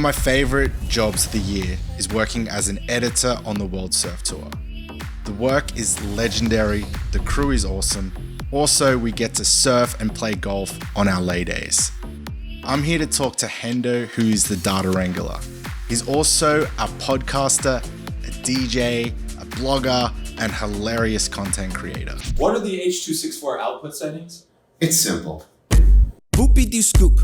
my favorite jobs of the year is working as an editor on the World Surf Tour. The work is legendary, the crew is awesome. Also, we get to surf and play golf on our lay days. I'm here to talk to Hendo, who is the data wrangler. He's also a podcaster, a DJ, a blogger, and hilarious content creator. What are the H.264 output settings? It's simple. Boopy-dee-scoop.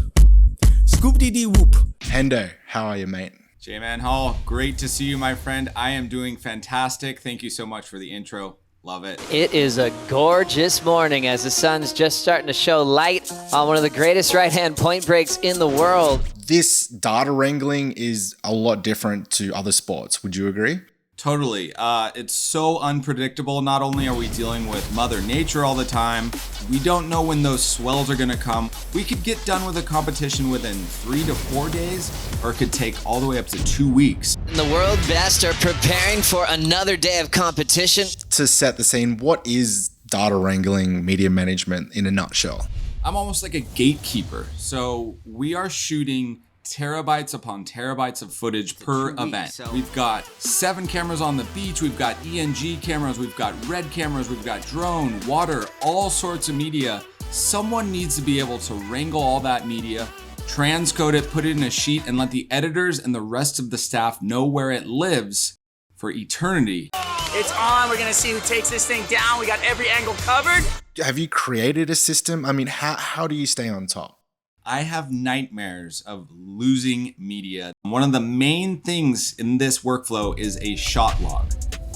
Scoop-dee-dee-whoop. Hendo, how are you, mate? J-Man Hall, great to see you, my friend. I am doing fantastic. Thank you so much for the intro. Love it. It is a gorgeous morning as the sun's just starting to show light on one of the greatest right-hand point breaks in the world. This data wrangling is a lot different to other sports. Would you agree? Totally. It's so unpredictable. Not only are we dealing with Mother Nature all the time, we don't know when those swells are going to come. We could get done with a competition within 3 to 4 days, or it could take all the way up to 2 weeks. And the world best are preparing for another day of competition. To set the scene, what is data wrangling media management in a nutshell? I'm almost like a gatekeeper. So we are shooting terabytes upon terabytes of footage per event. We've got 7 cameras on the beach, we've got ENG cameras, we've got red cameras, we've got drone, water, all sorts of media. Someone needs to be able to wrangle all that media, transcode it, put it in a sheet, and let the editors and the rest of the staff know where it lives for eternity. It's on, we're gonna see who takes this thing down. We got every angle covered. Have you created a system? I mean, how do you stay on top? I have nightmares of losing media. One of the main things in this workflow is a shot log.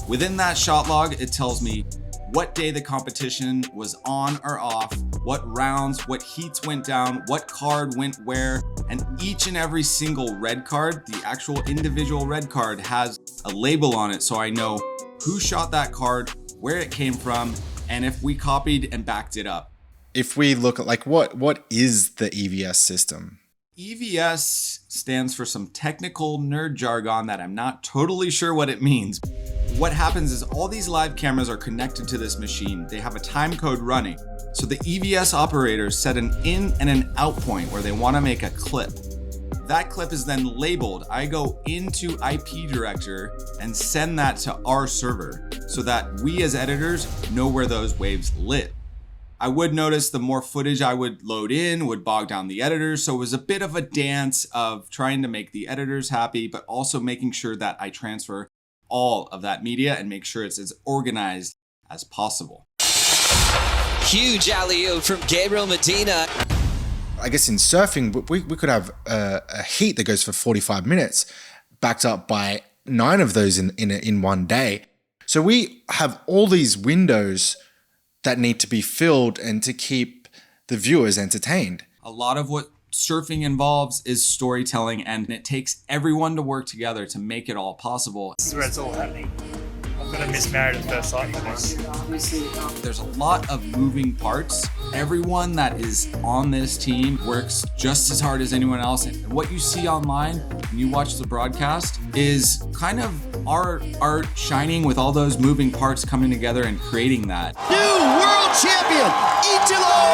Within that shot log, it tells me what day the competition was on or off, what rounds, what heats went down, what card went where, and each and every single red card, the actual individual red card, has a label on it so I know who shot that card, where it came from, and if we copied and backed it up. If we look at like what is the EVS system? EVS stands for some technical nerd jargon that I'm not totally sure what it means. What happens is all these live cameras are connected to this machine. They have a time code running. So the EVS operators set an in and an out point where they want to make a clip. That clip is then labeled. I go into IP Director and send that to our server so that we as editors know where those waves live. I would notice the more footage I would load in would bog down the editors. So it was a bit of a dance of trying to make the editors happy, but also making sure that I transfer all of that media and make sure it's as organized as possible. Huge alley-oop from Gabriel Medina. I guess in surfing, we could have a heat that goes for 45 minutes, backed up by 9 of those in one day. So we have all these windows that need to be filled and to keep the viewers entertained. A lot of what surfing involves is storytelling, and it takes everyone to work together to make it all possible. This is where it's all happening. I'm gonna miss Married at First Sight for this. There's a lot of moving parts. Everyone that is on this team works just as hard as anyone else. And what you see online when you watch the broadcast is kind of our art shining with all those moving parts coming together and creating that. New world champion, Ichiro!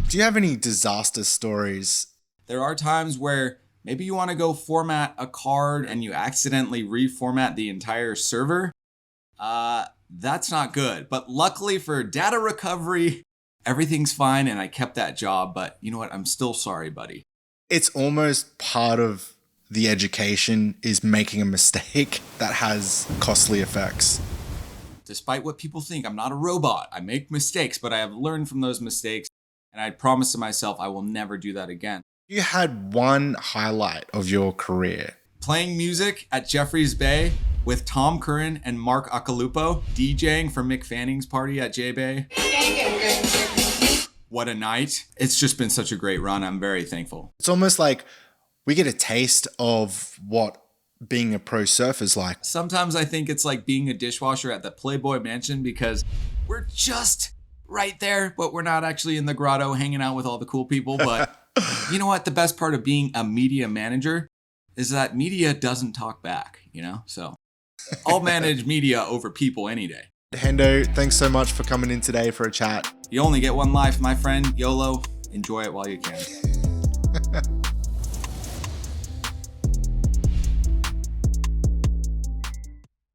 Do you have any disaster stories? There are times where maybe you want to go format a card and you accidentally reformat the entire server. That's not good. But luckily for data recovery, everything's fine and I kept that job. But you know what? I'm still sorry, buddy. It's almost part of the education is making a mistake that has costly effects. Despite what people think, I'm not a robot. I make mistakes, but I have learned from those mistakes. And I promise to myself I will never do that again. You had one highlight of your career. Playing music at Jeffreys Bay with Tom Curran and Mark Acalupo, DJing for Mick Fanning's party at J-Bay. What a night. It's just been such a great run. I'm very thankful. It's almost like we get a taste of what being a pro surfer's like. Sometimes I think it's like being a dishwasher at the Playboy Mansion because we're just right there, but we're not actually in the grotto hanging out with all the cool people. But you know what? The best part of being a media manager is that media doesn't talk back, you know? So I'll manage media over people any day. Hendo, thanks so much for coming in today for a chat. You only get one life, my friend. YOLO. Enjoy it while you can.